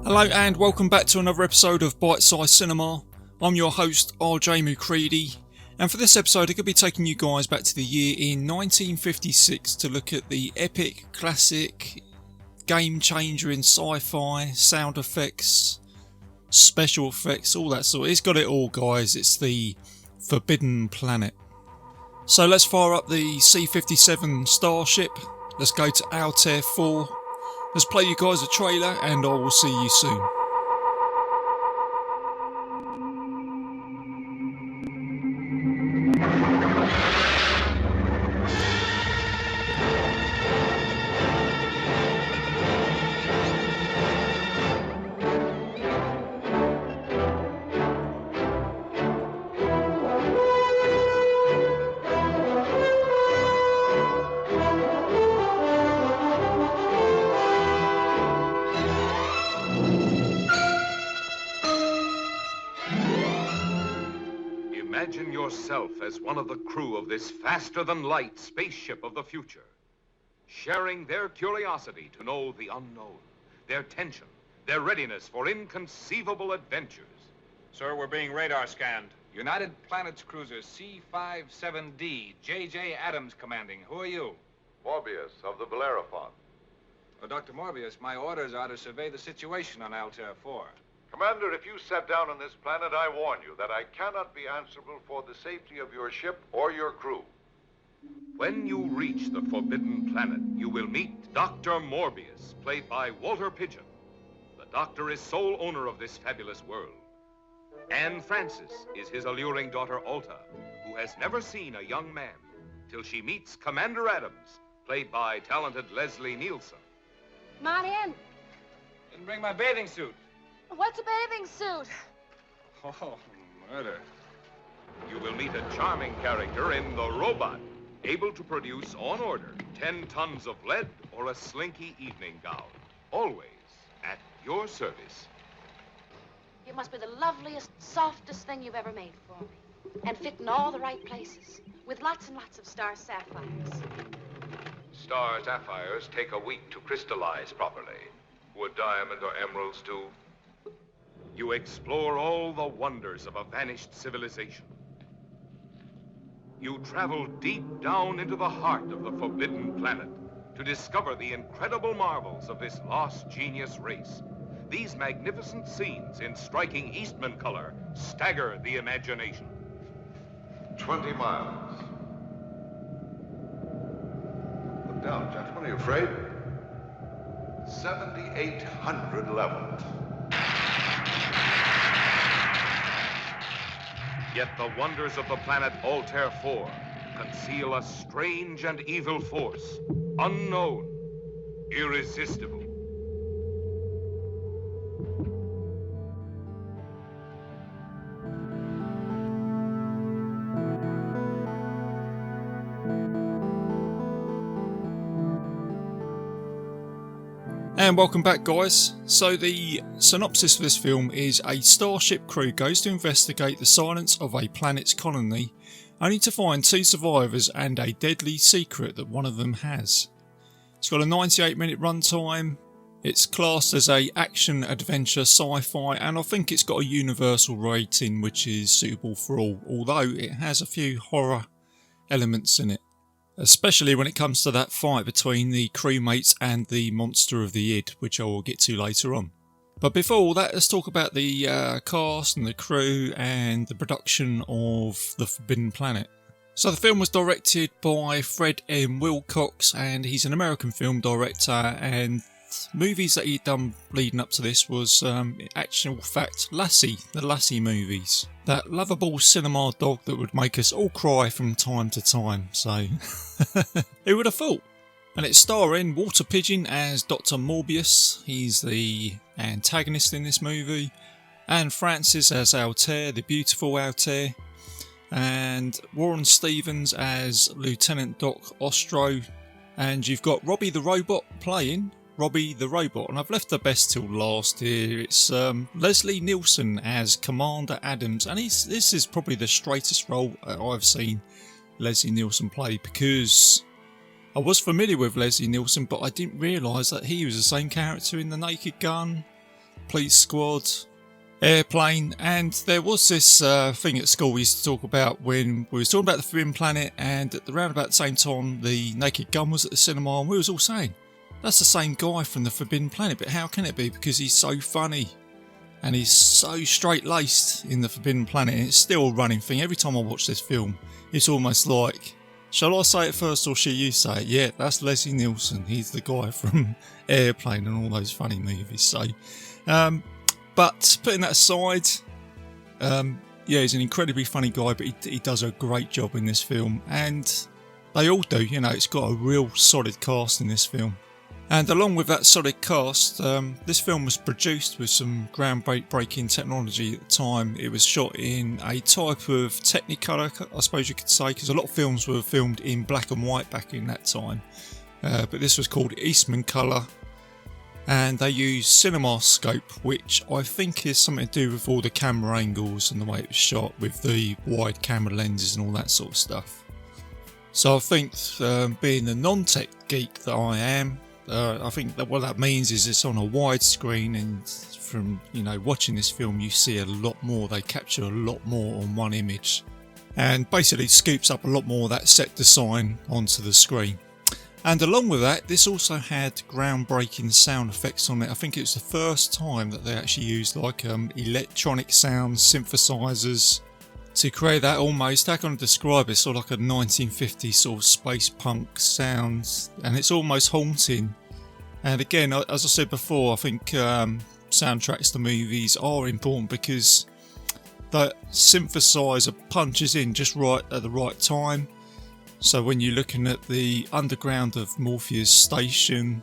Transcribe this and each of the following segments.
Hello and welcome back to another episode of Bitesize Cinema. I'm your host RJ Mucready, and for this episode I'm going to be taking you guys back to the year in 1956 to look at the epic, classic, game changer in sci-fi, sound effects, special effects, all that sort. It's got it all, guys. It's the Forbidden Planet. So let's fire up the C-57 Starship, let's go to Altair 4. Let's play you guys a trailer and I will see you soon. Imagine yourself as one of the crew of this faster-than-light spaceship of the future, sharing their curiosity to know the unknown, their tension, their readiness for inconceivable adventures. Sir, we're being radar scanned. United Planets Cruiser C-57D, J.J. Adams commanding. Who are you? Morbius of the Bellerophon. Oh, Dr. Morbius, my orders are to survey the situation on Altair 4. Commander, if you set down on this planet, I warn you that I cannot be answerable for the safety of your ship or your crew. When you reach the Forbidden Planet, you will meet Dr. Morbius, played by Walter Pidgeon. The Doctor is sole owner of this fabulous world. Anne Francis is his alluring daughter, Alta, who has never seen a young man till she meets Commander Adams, played by talented Leslie Nielsen. Come on in. Didn't bring my bathing suit. What's a bathing suit? Oh, murder. You will meet a charming character in The Robot, able to produce, on order, 10 tons of lead or a slinky evening gown. Always at your service. You must be the loveliest, softest thing you've ever made for me. And fit in all the right places, with lots and lots of star sapphires. Star sapphires take a week to crystallize properly. Would diamond or emeralds do? You explore all the wonders of a vanished civilization. You travel deep down into the heart of the Forbidden Planet to discover the incredible marvels of this lost genius race. These magnificent scenes in striking Eastman color stagger the imagination. 20 miles. Look down, gentlemen. Are you afraid? 7,800 level. Yet the wonders of the planet Altair 4 conceal a strange and evil force, unknown, irresistible. And welcome back, guys. So the synopsis for this film is a starship crew goes to investigate the silence of a planet's colony, only to find 2 survivors and a deadly secret that one of them has. It's got a 98-minute runtime. It's classed as a action adventure sci-fi, and I think it's got a universal rating which is suitable for all, although it has a few horror elements in it. Especially when it comes to that fight between the crewmates and the monster of the id, which I will get to later on. But before all that, let's talk about the cast and the crew and the production of The Forbidden Planet. So the film was directed by Fred M. Wilcox, and he's an American film director, and movies that he'd done leading up to this was, in actual fact, Lassie, the Lassie movies. That lovable cinema dog that would make us all cry from time to time, so who would have thought? And it's starring Walter Pidgeon as Dr. Morbius, he's the antagonist in this movie, and Francis as Altair, the beautiful Altair, and Warren Stevens as Lieutenant Doc Ostro, and you've got Robbie the Robot playing Robbie the Robot, and I've left the best till last here. It's Leslie Nielsen as Commander Adams, and this is probably the straightest role I've seen Leslie Nielsen play, because I was familiar with Leslie Nielsen, but I didn't realise that he was the same character in The Naked Gun, Police Squad, Airplane, and there was this thing at school we used to talk about when we was talking about the Forbidden Planet, and at around about the same time the Naked Gun was at the cinema, and we was all saying, that's the same guy from the Forbidden Planet, but how can it be? Because he's so funny. And he's so straight-laced in the Forbidden Planet, and it's still a running thing. Every time I watch this film, it's almost like, shall I say it first or shall you say it? Yeah, that's Leslie Nielsen. He's the guy from Airplane and all those funny movies. So, but putting that aside, yeah, he's an incredibly funny guy, but he does a great job in this film. And they all do, you know, it's got a real solid cast in this film. And along with that solid cast, this film was produced with some groundbreaking technology at the time. It was shot in a type of Technicolor, I suppose you could say, because a lot of films were filmed in black and white back in that time. But this was called Eastman Colour, and they used CinemaScope, which I think is something to do with all the camera angles and the way it was shot with the wide camera lenses and all that sort of stuff. So I think, being the non-tech geek that I am, I think that what that means is it's on a wide screen, and from, you know, watching this film you see a lot more. They capture a lot more on one image, and basically scoops up a lot more of that set design onto the screen. And along with that, this also had groundbreaking sound effects on it. I think it was the first time that they actually used like electronic sound synthesizers to create that almost, how can I describe it, sort of like a 1950s sort of space punk sound, and it's almost haunting. And again, as I said before, I think soundtracks to movies are important because the synthesizer punches in just right at the right time. So when you're looking at the underground of Morpheus Station,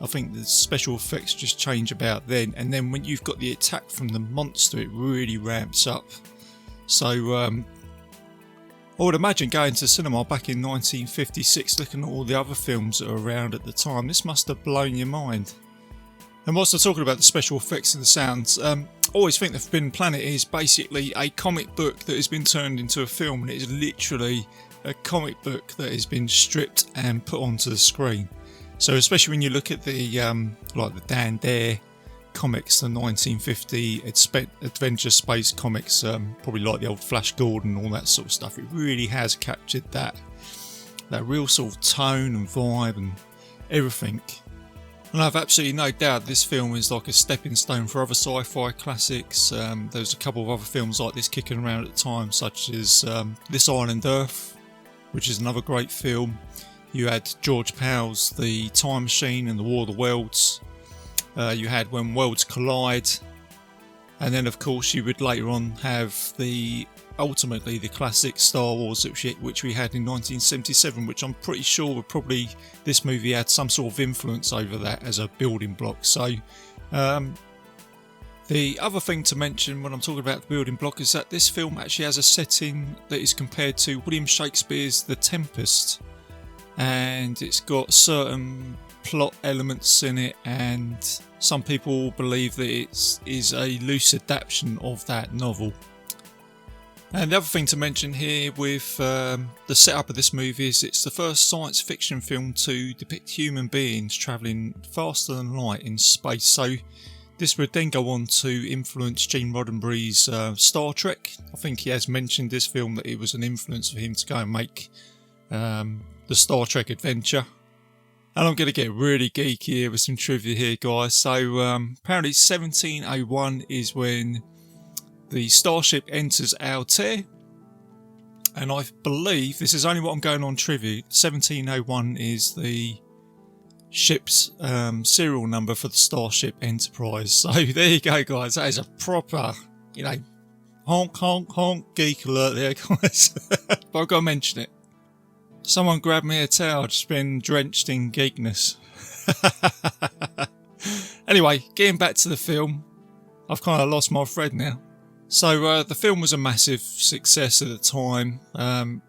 I think the special effects just change about then, and then when you've got the attack from the monster, it really ramps up. So I would imagine going to cinema back in 1956, looking at all the other films that were around at the time, this must have blown your mind. And whilst I'm talking about the special effects and the sounds, I always think The Forbidden Planet is basically a comic book that has been turned into a film, and it is literally a comic book that has been stripped and put onto the screen. So especially when you look at the like the Dan Dare comics, the 1950 adventure space comics, probably like the old Flash Gordon and all that sort of stuff, it really has captured that real sort of tone and vibe and everything. And I have absolutely no doubt this film is like a stepping stone for other sci-fi classics. There's a couple of other films like this kicking around at the time, such as This Island Earth, which is another great film. You had George Powell's The Time Machine and The War of the Worlds. You had When Worlds Collide, and then of course you would later on have ultimately the classic Star Wars, which we had in 1977, which I'm pretty sure this movie had some sort of influence over that as a building block. So the other thing to mention when I'm talking about the building block is that this film actually has a setting that is compared to William Shakespeare's The Tempest, and it's got certain plot elements in it, and some people believe that it is a loose adaptation of that novel. And the other thing to mention here with the setup of this movie is it's the first science fiction film to depict human beings travelling faster than light in space. So this would then go on to influence Gene Roddenberry's Star Trek. I think he has mentioned this film that it was an influence for him to go and make the Star Trek adventure. And I'm going to get really geeky here with some trivia here, guys. So apparently 1701 is when the starship enters Altair. And I believe, this is only what I'm going on trivia, 1701 is the ship's serial number for the Starship Enterprise. So there you go, guys. That is a proper, you know, honk, honk, honk, geek alert there, guys. But I've got to mention it. Someone grab me a towel, I've just been drenched in geekness. Anyway, getting back to the film, I've kind of lost my thread now. So the film was a massive success at the time.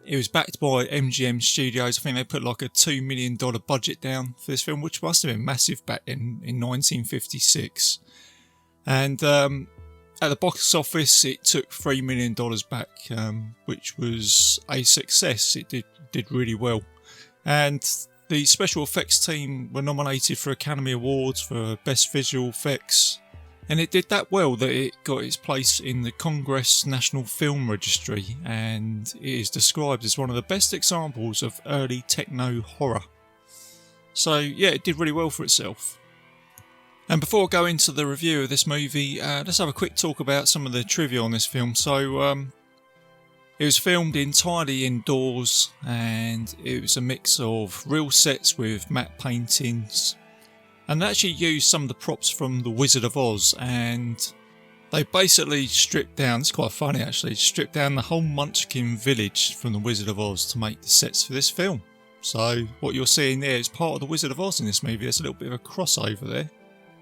It was backed by MGM Studios. I think they put like a $2 million budget down for this film, which must have been massive back in 1956. And at the box office, it took $3 million back, which was a success. It did really well. And the special effects team were nominated for Academy Awards for Best Visual Effects, And it did that well that it got its place in the Congress National Film Registry, and it is described as one of the best examples of early techno horror. So yeah, it did really well for itself. And before I go into the review of this movie, let's have a quick talk about some of the trivia on this film. So it was filmed entirely indoors, and it was a mix of real sets with matte paintings. And they actually used some of the props from The Wizard of Oz, and they basically stripped down, it's quite funny actually, stripped down the whole Munchkin village from The Wizard of Oz to make the sets for this film. So what you're seeing there is part of The Wizard of Oz in this movie. There's a little bit of a crossover there.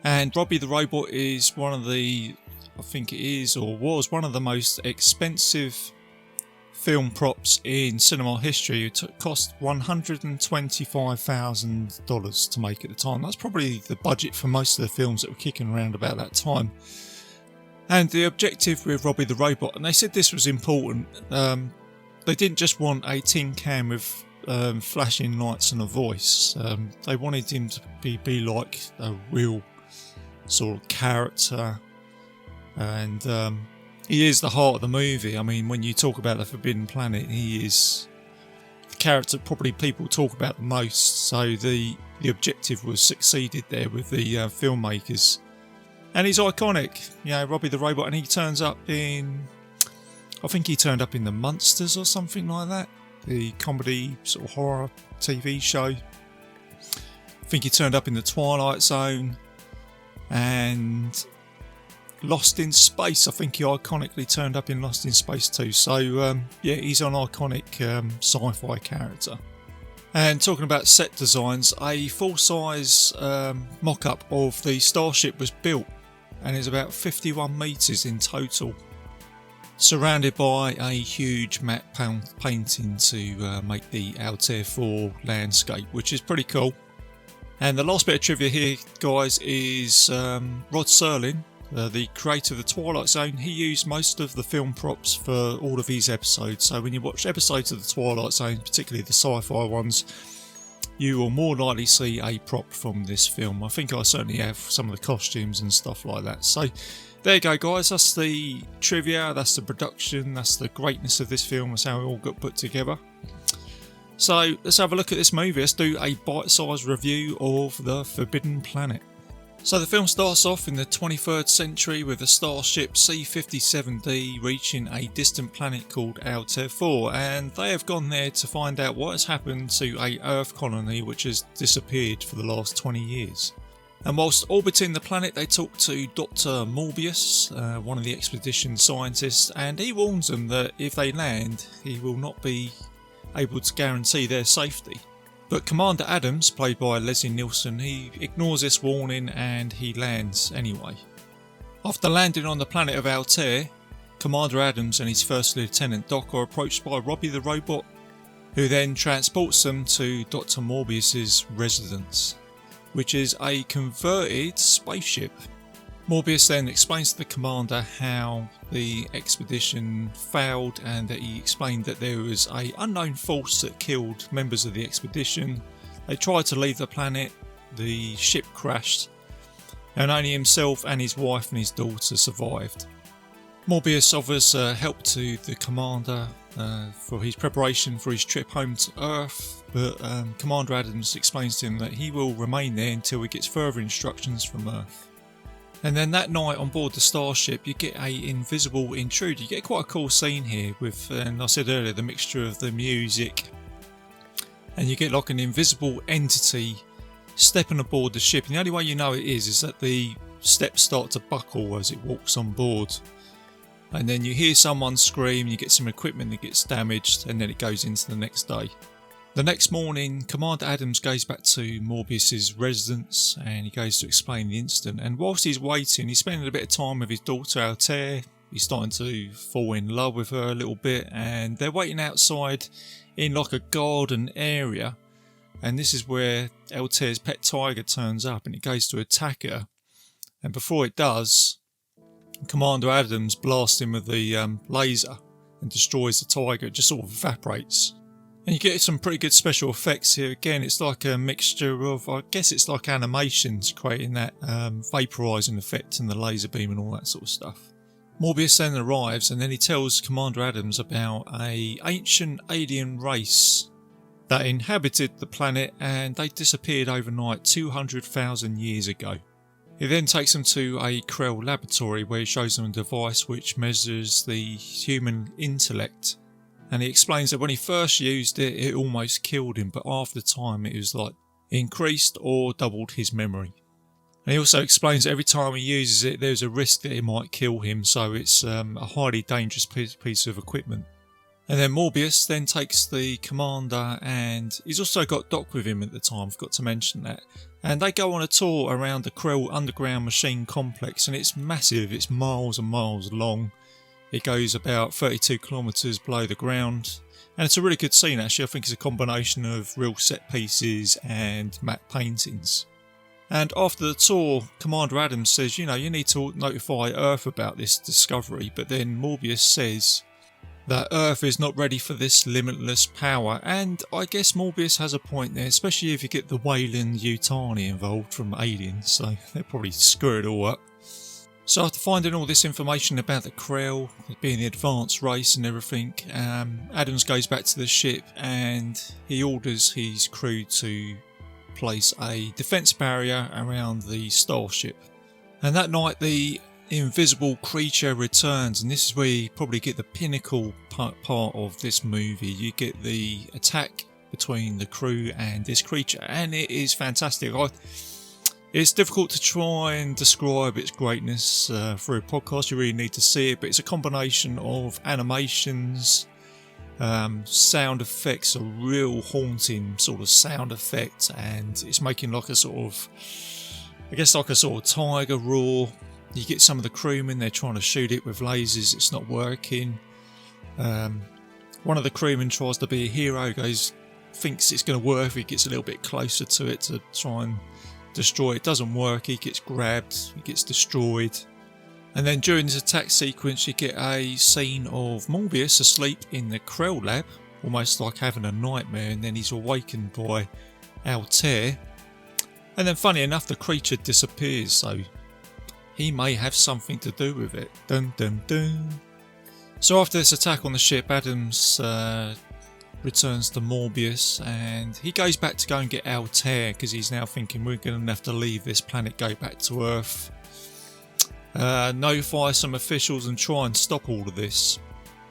And Robbie the Robot is one of the, I think it is or was one of the most expensive film props in cinema history. It cost $125,000 to make at the time. That's probably the budget for most of the films that were kicking around about that time. And the objective with Robbie the Robot, and they said this was important, they didn't just want a tin can with flashing lights and a voice. They wanted him to be like a real sort of character, and he is the heart of the movie. I mean, when you talk about the Forbidden Planet, he is the character probably people talk about the most. So the objective was succeeded there with the filmmakers. And he's iconic, you know, Robbie the Robot, and he turns up in, I think he turned up in The Munsters or something like that, the comedy sort of horror TV show. I think he turned up in The Twilight Zone, and Lost in Space. I think he iconically turned up in Lost in Space too. So yeah, he's an iconic sci-fi character. And talking about set designs, a full-size mock-up of the starship was built, and is about 51 metres in total, surrounded by a huge matte painting to make the Altair 4 landscape, which is pretty cool. And the last bit of trivia here, guys, is Rod Serling, the creator of The Twilight Zone. He used most of the film props for all of his episodes. So when you watch episodes of The Twilight Zone, particularly the sci-fi ones, you will more likely see a prop from this film. I think I certainly have some of the costumes and stuff like that. So there you go, guys. That's the trivia, that's the production, that's the greatness of this film. That's how it all got put together. So let's have a look at this movie. Let's do a bite-sized review of The Forbidden Planet. So the film starts off in the 23rd century with the starship C-57D reaching a distant planet called Altair 4, and they have gone there to find out what has happened to a Earth colony which has disappeared for the last 20 years. And whilst orbiting the planet, they talk to Dr. Morbius, one of the expedition scientists, and he warns them that if they land, he will not be able to guarantee their safety. But Commander Adams, played by Leslie Nielsen, he ignores this warning and he lands anyway. After landing on the planet of Altair, Commander Adams and his First Lieutenant Doc are approached by Robbie the Robot, who then transports them to Dr. Morbius's residence, which is a converted spaceship. Morbius then explains to the commander how the expedition failed, and that he explained that there was an unknown force that killed members of the expedition. They tried to leave the planet, the ship crashed, and only himself and his wife and his daughter survived. Morbius offers help to the commander for his preparation for his trip home to Earth, but Commander Adams explains to him that he will remain there until he gets further instructions from Earth. And then that night on board the starship, you get a invisible intruder. You get quite a cool scene here with, and I said earlier, the mixture of the music, and you get like an invisible entity stepping aboard the ship. And the only way you know it is that the steps start to buckle as it walks on board. And then you hear someone scream, you get some equipment that gets damaged, and then it goes into the next day. The next morning, Commander Adams goes back to Morbius's residence and he goes to explain the incident. And whilst he's waiting, he's spending a bit of time with his daughter Altair. He's starting to fall in love with her a little bit, and they're waiting outside in like a garden area. And this is where Altair's pet tiger turns up and it goes to attack her. And before it does, Commander Adams blasts him with the laser and destroys the tiger. It just sort of evaporates. And you get some pretty good special effects here. Again, it's like a mixture of, I guess it's like animations creating that vaporising effect and the laser beam and all that sort of stuff. Morbius then arrives and then he tells Commander Adams about a ancient alien race that inhabited the planet and they disappeared overnight 200,000 years ago. He then takes them to a Krell laboratory where he shows them a device which measures the human intellect. And he explains that when he first used it, it almost killed him, but after time it was like increased or doubled his memory. And he also explains that every time he uses it, there's a risk that it might kill him, so it's a highly dangerous piece of equipment. And then Morbius then takes the commander, and he's also got Doc with him at the time, forgot to mention that. And they go on a tour around the Krell underground machine complex, and it's massive, it's miles and miles long. It goes about 32 kilometres below the ground, and it's a really good scene actually. I think it's a combination of real set pieces and matte paintings. And after the tour, Commander Adams says, you need to notify Earth about this discovery, but then Morbius says that Earth is not ready for this limitless power, and I guess Morbius has a point there, especially if you get the Weyland Yutani involved from Aliens, so they'll probably screw it all up. So after finding all this information about the Krell, being the advanced race and everything, Adams goes back to the ship and he orders his crew to place a defence barrier around the starship. And that night the invisible creature returns, and this is where you probably get the pinnacle part of this movie. You get the attack between the crew and this creature, and it is fantastic. It's difficult to try and describe its greatness through a podcast. You really need to see it, but it's a combination of animations, sound effects, a real haunting sort of sound effect, and it's making like a sort of, I guess like a sort of tiger roar. You get some of the crewmen, they're trying to shoot it with lasers, it's not working. One of the crewmen tries to be a hero, thinks it's going to work if he gets a little bit closer to it to try and destroy it. It doesn't work, he gets grabbed, he gets destroyed. And then during this attack sequence you get a scene of Morbius asleep in the Krell lab, almost like having a nightmare, and then he's awakened by Altair. And then funny enough the creature disappears, so he may have something to do with it. Dun dun dun. So after this attack on the ship, Adams returns to Morbius and he goes back to go and get Altair because he's now thinking we're going to have to leave this planet, go back to Earth, notify some officials and try and stop all of this.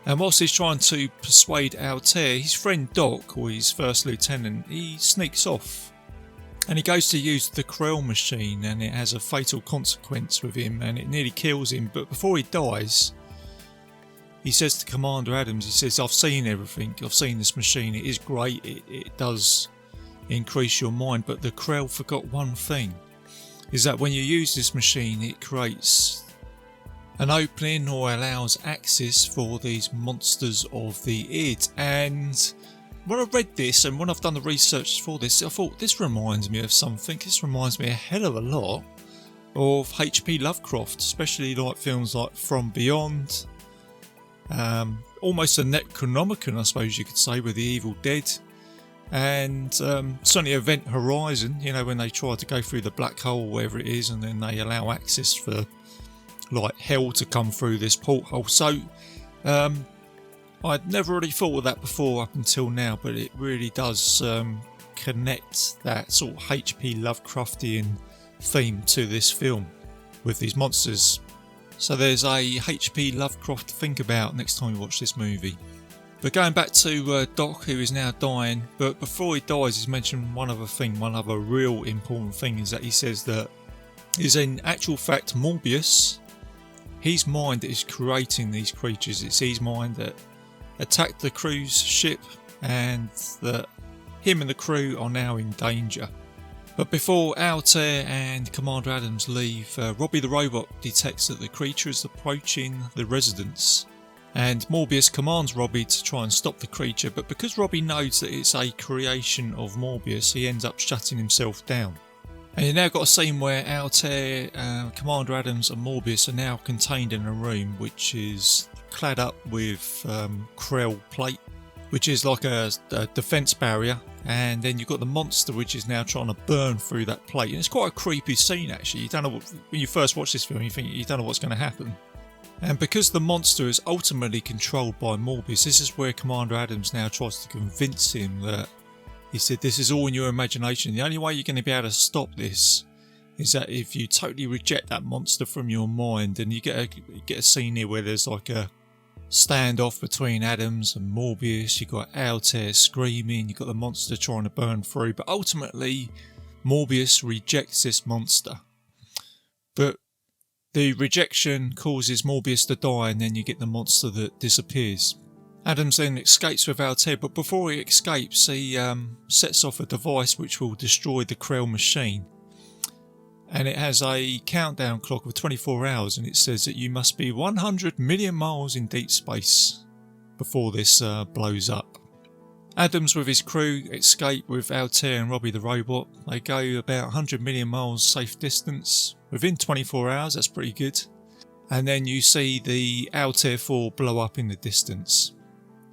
And whilst he's trying to persuade Altair, his friend Doc, or his first lieutenant, he sneaks off and he goes to use the Krell machine, and it has a fatal consequence with him and it nearly kills him. But before he dies, he says to Commander Adams, he says, I've seen everything, I've seen this machine, it is great, it does increase your mind, but the Krell forgot one thing, is that when you use this machine it creates an opening or allows access for these monsters of the id. And when I read this and when I've done the research for this, I thought this reminds me of something. This reminds me a hell of a lot of H.P. Lovecraft, especially like films like From Beyond, almost a Necronomicon I suppose you could say, with the Evil Dead, and certainly Event Horizon, when they try to go through the black hole, wherever it is, and then they allow access for like hell to come through this porthole. So I'd never really thought of that before up until now, but it really does connect that sort of H.P. Lovecraftian theme to this film with these monsters. So there's a H.P. Lovecraft to think about next time you watch this movie. But going back to Doc, who is now dying, but before he dies he's mentioned one other thing, one other real important thing, is that he says that is in actual fact Morbius, his mind is creating these creatures. It's his mind that attacked the crew's ship and that him and the crew are now in danger. But before Altair and Commander Adams leave, Robbie the robot detects that the creature is approaching the residence, and Morbius commands Robbie to try and stop the creature, but because Robbie knows that it's a creation of Morbius, he ends up shutting himself down. And you've now got a scene where Altair, Commander Adams and Morbius are now contained in a room which is clad up with Krell plate, which is like a defense barrier, and then you've got the monster which is now trying to burn through that plate. And it's quite a creepy scene actually. You don't know when you first watch this film, you think you don't know what's going to happen. And because the monster is ultimately controlled by Morbius, this is where Commander Adams now tries to convince him that, he said, this is all in your imagination. The only way you're going to be able to stop this is that if you totally reject that monster from your mind. And you get a scene here where there's like a standoff between Adams and Morbius. You've got Altair screaming, you've got the monster trying to burn through, but ultimately Morbius rejects this monster. But the rejection causes Morbius to die, and then you get the monster that disappears. Adams then escapes with Altair, but before he escapes, he sets off a device which will destroy the Krell machine. And it has a countdown clock of 24 hours, and it says that you must be 100 million miles in deep space before this blows up. Adams with his crew escape with Altair and Robbie the robot. They go about 100 million miles safe distance within 24 hours, that's pretty good. And then you see the Altair 4 blow up in the distance.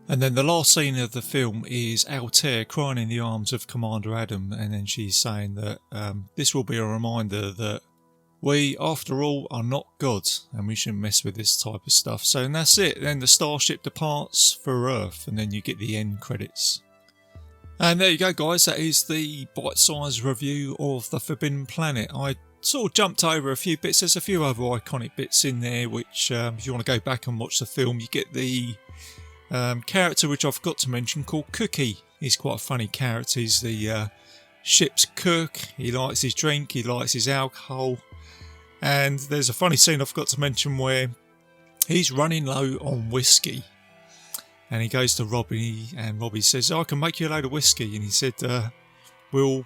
And then the last scene of the film is Altair crying in the arms of Commander Adam, and then she's saying that this will be a reminder that we, after all, are not God, and we shouldn't mess with this type of stuff. So, and that's it. Then the starship departs for Earth, and then you get the end credits. And there you go, guys. That is the bite-sized review of The Forbidden Planet. I sort of jumped over a few bits. There's a few other iconic bits in there, which if you want to go back and watch the film, you get the character which I forgot to mention called Cookie. He's quite a funny character. He's the ship's cook. He likes his drink. He likes his alcohol. And there's a funny scene I forgot to mention where he's running low on whiskey. And he goes to Robbie, and Robbie says, I can make you a load of whiskey. And he said, will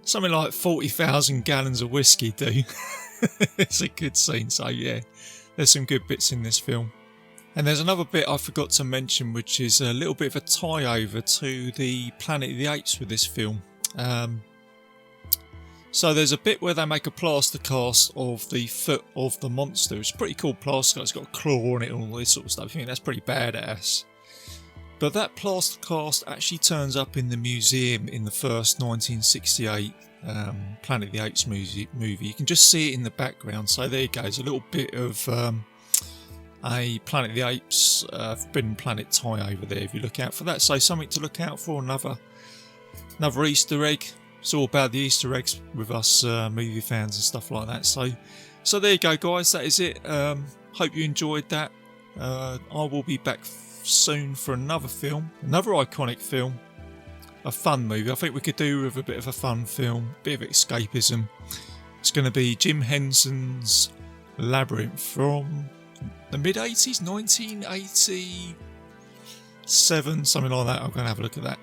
something like 40,000 gallons of whiskey do? It's a good scene. So yeah, there's some good bits in this film. And there's another bit I forgot to mention, which is a little bit of a tie-over to the Planet of the Apes with this film. So there's a bit where they make a plaster cast of the foot of the monster. It's a pretty cool plaster cast. It's got a claw on it and all this sort of stuff. I think that's pretty badass. But that plaster cast actually turns up in the museum in the first 1968 Planet of the Apes movie. You can just see it in the background. So there you go. There's a little bit of a Planet of the Apes Forbidden Planet tie over there if you look out for that. So something to look out for. Another Easter egg. It's all about the Easter eggs with us movie fans and stuff like that. So there you go, guys. That is it. Hope you enjoyed that. I will be back soon for another film, another iconic film, a fun movie. I think we could do with a bit of a fun film, a bit of escapism. It's going to be Jim Henson's Labyrinth from the mid-80s, 1987, something like that. I'm going to have a look at that.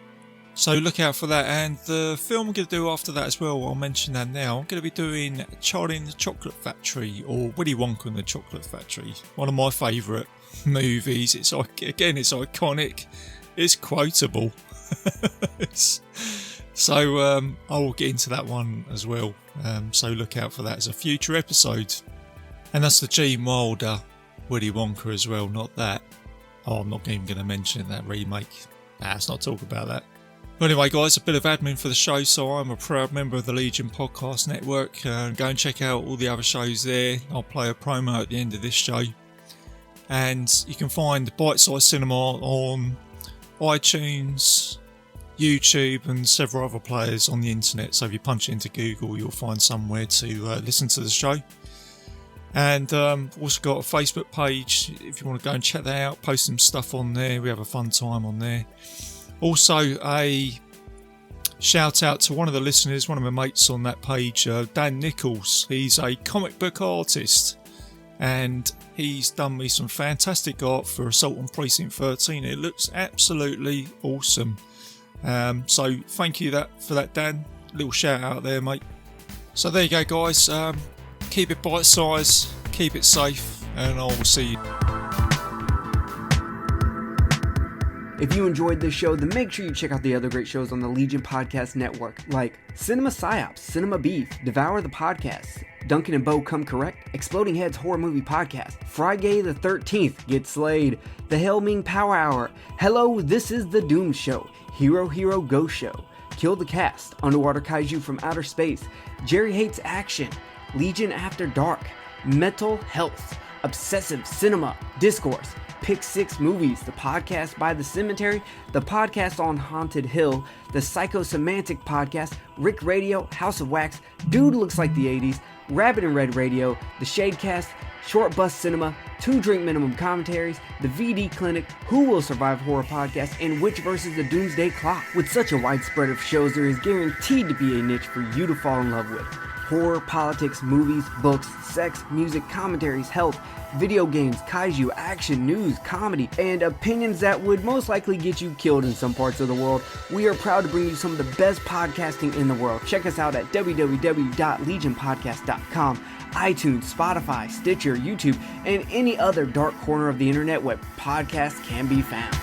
So look out for that. And the film I'm going to do after that as well, I'll mention that now. I'm going to be doing Charlie and the Chocolate Factory, or Willy Wonka and the Chocolate Factory. One of my favourite movies. It's iconic. It's quotable. So I will get into that one as well. So look out for that as a future episode. And that's the Gene Wilder Willy Wonka as well, not that. Oh, I'm not even going to mention that remake. Let's not talk about that. But anyway, guys, a bit of admin for the show. So I'm a proud member of the Legion Podcast Network. Go and check out all the other shows there. I'll play a promo at the end of this show. And you can find Bitesize Cinema on iTunes, YouTube, and several other players on the internet. So if you punch it into Google, you'll find somewhere to listen to the show. And also got a Facebook page if you want to go and check that out. Post some stuff on there. We have a fun time on there. Also, a shout out to one of the listeners, one of my mates on that page, Dan Nichols. He's a comic book artist, and he's done me some fantastic art for Assault on Precinct 13. It looks absolutely awesome. So thank you for that, Dan. Little shout out there, mate. So there you go, guys. Keep it bite size, keep it safe, and I will see you. If you enjoyed this show, then make sure you check out the other great shows on the Legion Podcast Network, like Cinema Psyops, Cinema Beef, Devour the Podcast, Duncan and Bo Come Correct, Exploding Heads Horror Movie Podcast, Friday the 13th, Get Slayed, The Helming Power Hour, Hello, This is the Doom Show, Hero Hero Go Show, Kill the Cast, Underwater Kaiju from Outer Space, Jerry Hates Action, Legion After Dark, Mental Health, Obsessive Cinema, Discourse, Pick 6 Movies, the podcast by The Cemetery, the podcast on Haunted Hill, the Psychosemantic Podcast, Rick Radio, House of Wax, Dude Looks Like the 80s, Rabbit and Red Radio, the Shadecast, Short Bus Cinema, 2 Drink Minimum Commentaries, the VD Clinic, Who Will Survive Horror Podcast, and Witch vs. the Doomsday Clock. With such a wide spread of shows, there is guaranteed to be a niche for you to fall in love with. Horror, politics, movies, books, sex, music, commentaries, health, video games, kaiju, action, news, comedy, and opinions that would most likely get you killed in some parts of the world. We are proud to bring you some of the best podcasting in the world. Check us out at www.legionpodcast.com, iTunes, Spotify, Stitcher, YouTube, and any other dark corner of the internet where podcasts can be found.